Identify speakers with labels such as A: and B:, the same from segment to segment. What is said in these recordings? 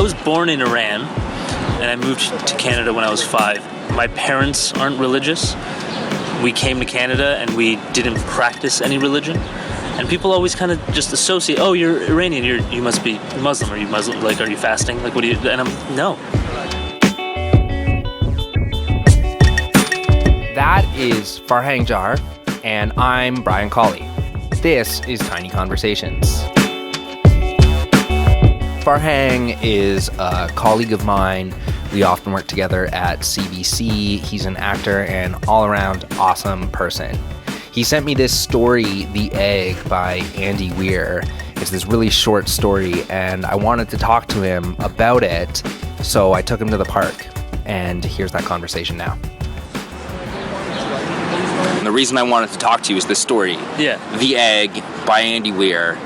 A: I was born in Iran, and I moved to Canada when I was 5. My parents aren't religious. We came to Canada and we didn't practice any religion. And people always kind of just associate, oh, you're Iranian, you must be Muslim. Are you Muslim? Like, are you fasting? Like, what do you... And I'm, no.
B: That is Farhang Ghajar, and I'm Brian Colley. This is Tiny Conversations. Farhang is a colleague of mine. We often work together at CBC. He's an actor and all-around awesome person. He sent me this story, The Egg, by Andy Weir. It's this really short story, and I wanted to talk to him about it, so I took him to the park. And here's that conversation now.
C: And the reason I wanted to talk to you is this story.
A: Yeah.
C: The Egg by Andy Weir.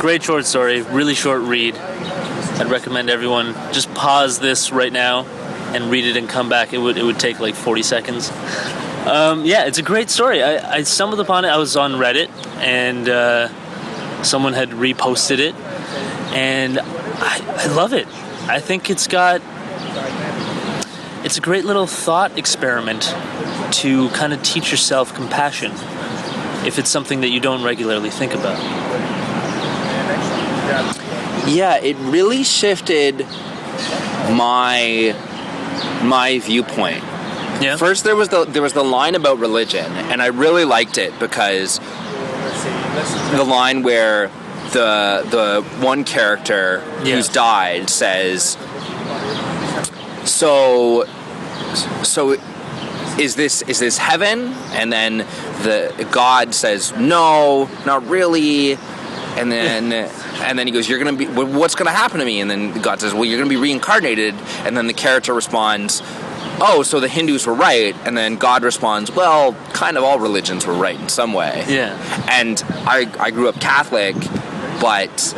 A: Great short story, really short read. I'd recommend everyone just pause this right now and read it and come back. It would take like 40 seconds. Yeah, it's a great story. I stumbled upon it. I was on Reddit, and someone had reposted it, and I love it. I think it's a great little thought experiment to kind of teach yourself compassion if it's something that you don't regularly think about.
C: Yeah, it really shifted my viewpoint.
A: Yeah.
C: First, there was the line about religion, and I really liked it because the line where the one character who's died says, "So is this heaven?" And then the God says, "No, not really." And then he goes, "You're gonna be. What's gonna happen to me?" And then God says, "Well, you're gonna be reincarnated." And then the character responds, "Oh, so the Hindus were right." And then God responds, "Well, kind of all religions were right in some way."
A: Yeah.
C: And I grew up Catholic, but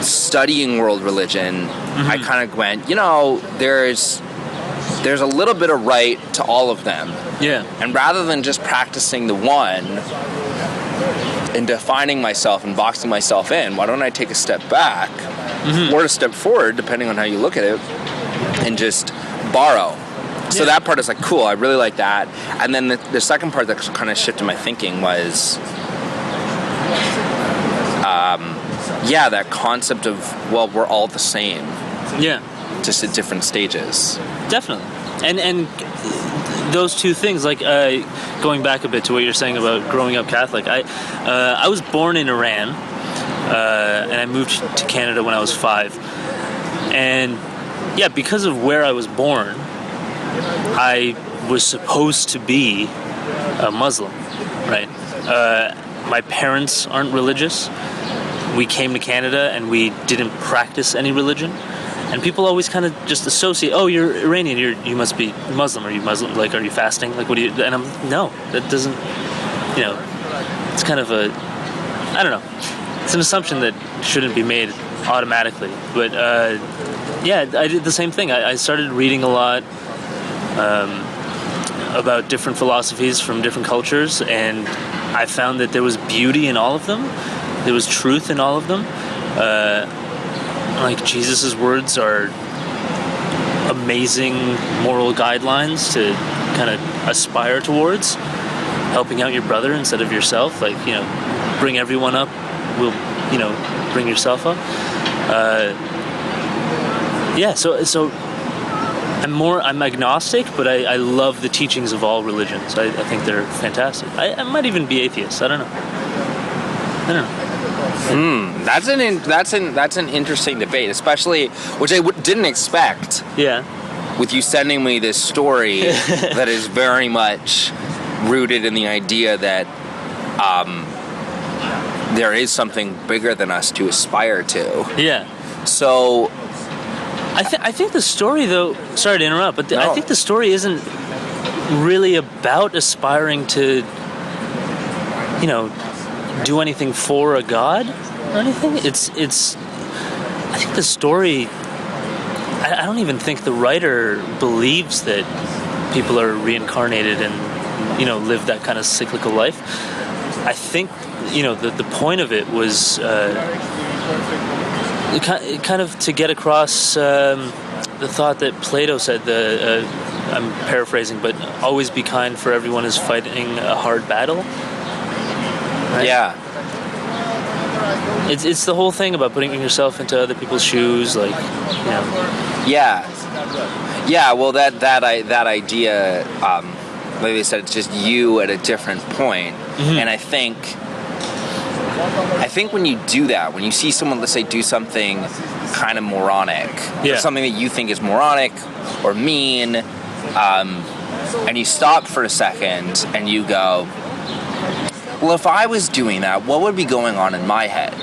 C: studying world religion, I kind of went, there's a little bit of right to all of them.
A: Yeah.
C: And rather than just practicing the one and defining myself and boxing myself in, why don't I take a step back or a step forward, depending on how you look at it, and just borrow. So that part is like, cool, I really like that. And then the second part that kind of shifted my thinking was, that concept of, well, we're all the same. Yeah. Just at different stages.
A: Definitely. And those two things, like going back a bit to what you're saying about growing up Catholic, I was born in Iran, and I moved to Canada when I was 5. And yeah, because of where I was born, I was supposed to be a Muslim, right? My parents aren't religious. We came to Canada and we didn't practice any religion. And people always kind of just associate, oh, you're Iranian, you must be Muslim. Are you Muslim? Like, are you fasting? Like, what do you... And I'm, no, that doesn't, it's kind of a, I don't know. It's an assumption that shouldn't be made automatically. But, I did the same thing. I started reading a lot about different philosophies from different cultures, and I found that there was beauty in all of them. There was truth in all of them. Like, Jesus' words are amazing moral guidelines to kind of aspire towards. Helping out your brother instead of yourself. Like, bring everyone up, will, bring yourself up. So I'm agnostic, but I love the teachings of all religions. I think they're fantastic. I might even be atheist. I don't know.
C: That's an interesting debate, especially, which I didn't expect.
A: Yeah.
C: With you sending me this story that is very much rooted in the idea that there is something bigger than us to aspire to.
A: Yeah.
C: So
A: I think the story, though, sorry to interrupt, but I think the story isn't really about aspiring to, do anything for a god or anything. It's I think the story, I don't even think the writer believes that people are reincarnated and, live that kind of cyclical life. I think, the point of it was kind of to get across the thought that Plato said. I'm paraphrasing, but always be kind, for everyone is fighting a hard battle. Right?
C: Yeah.
A: It's the whole thing about putting yourself into other people's shoes, like, you know.
C: Yeah. Yeah, well, that idea, like they said, it's just you at a different point.
A: Mm-hmm.
C: And I think when you do that, when you see someone, let's say, do something kind of moronic, or something that you think is moronic or mean, and you stop for a second and you go, well, if I was doing that, what would be going on in my head?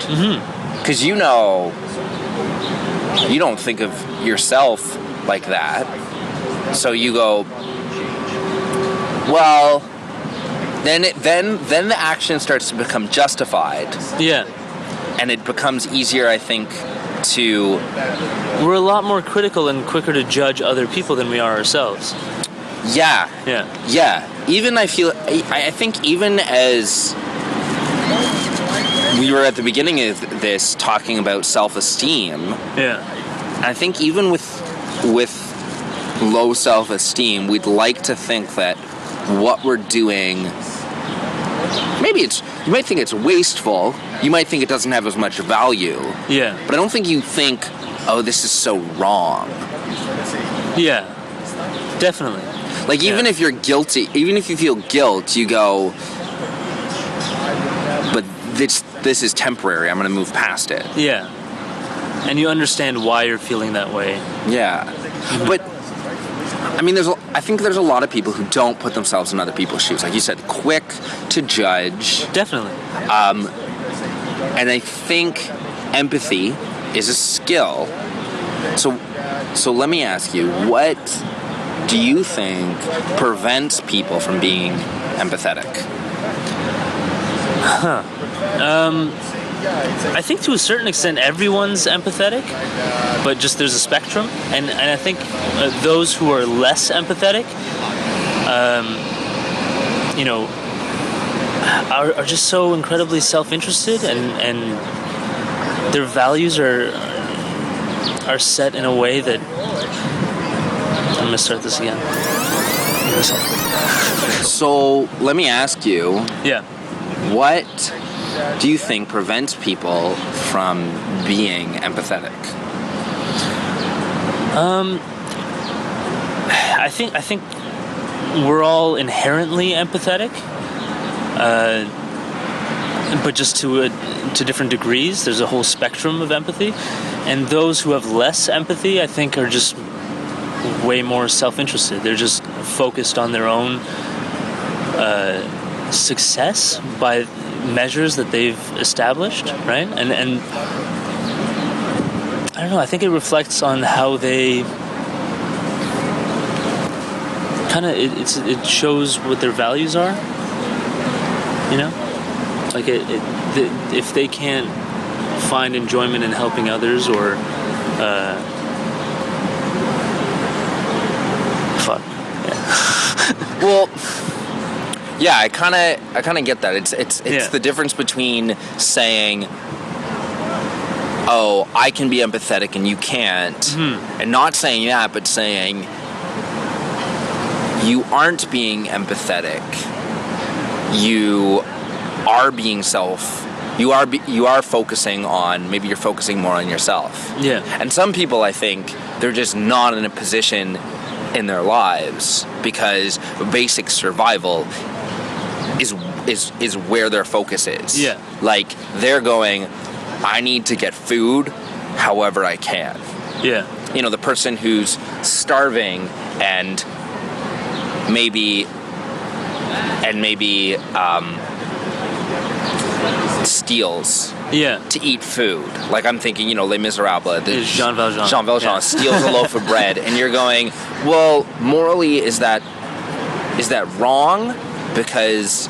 C: Because you don't think of yourself like that. So you go, well, then the action starts to become justified.
A: Yeah.
C: And it becomes easier, I think, to...
A: We're a lot more critical and quicker to judge other people than we are ourselves.
C: Yeah.
A: Yeah.
C: Yeah. I think even as we were at the beginning of this talking about self-esteem.
A: Yeah.
C: I think even with low self-esteem, we'd like to think that what we're doing, you might think it's wasteful, you might think it doesn't have as much value.
A: Yeah.
C: But I don't think you think, oh, this is so wrong.
A: Yeah. Definitely.
C: Like, even if you're guilty, even if you feel guilt, you go, but this is temporary, I'm going to move past it.
A: Yeah. And you understand why you're feeling that way.
C: Yeah. Mm-hmm. But, I mean, I think there's a lot of people who don't put themselves in other people's shoes. Like you said, quick to judge.
A: Definitely.
C: And I think empathy is a skill. So let me ask you, what do you think prevents people from being empathetic?
A: I think to a certain extent everyone's empathetic, but just there's a spectrum, and I think those who are less empathetic, are just so incredibly self-interested, and their values are set in a way that... I'm gonna start this again.
C: So let me ask you.
A: Yeah.
C: What do you think prevents people from being empathetic?
A: I think we're all inherently empathetic, but just to different degrees. There's a whole spectrum of empathy, and those who have less empathy, I think, are just way more self-interested. They're just focused on their own success by measures that they've established, right? And I don't know, I think it reflects on how they kind of, it shows what their values are, you know? Like if they can't find enjoyment in helping others, or
C: Well, yeah, I kind of get that. It's the difference between saying, "Oh, I can be empathetic and you can't," and not saying that, but saying you aren't being empathetic. You are being You are focusing on, maybe you're focusing more on yourself.
A: Yeah.
C: And some people, I think, they're just not in a position in their lives because basic survival is where their focus is.
A: Yeah.
C: Like, they're going, I need to get food however I can.
A: Yeah.
C: You know, the person who's starving and maybe steals to eat food. Like, I'm thinking, you know, Les Misèrables.
A: Jean Valjean.
C: Jean Valjean steals a loaf of bread, and you're going, well, morally, is that wrong? Because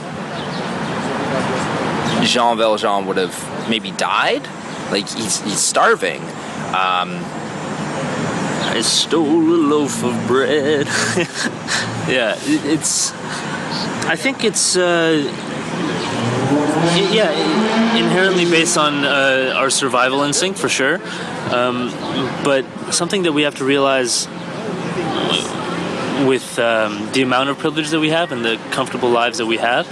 C: Jean Valjean would have maybe died. Like, he's starving.
A: I stole a loaf of bread. Yeah, I think it's. inherently based on our survival instinct, for sure. But something that we have to realize with the amount of privilege that we have and the comfortable lives that we have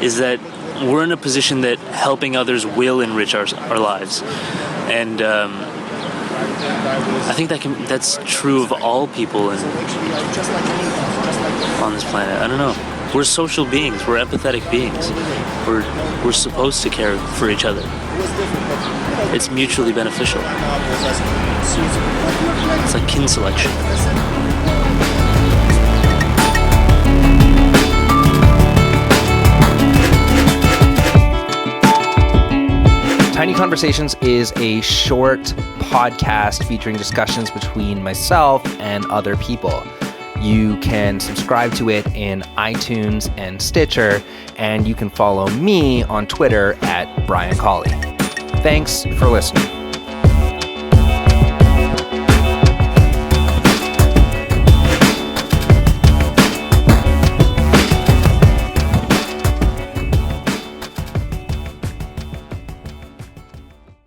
A: is that we're in a position that helping others will enrich our lives. And I think that's true of all people on this planet. I don't know. We're social beings. We're empathetic beings. We're supposed to care for each other. It's mutually beneficial. It's like kin selection.
B: Tiny Conversations is a short podcast featuring discussions between myself and other people. You can subscribe to it in iTunes and Stitcher, and you can follow me on Twitter at Brian Colley. Thanks for listening.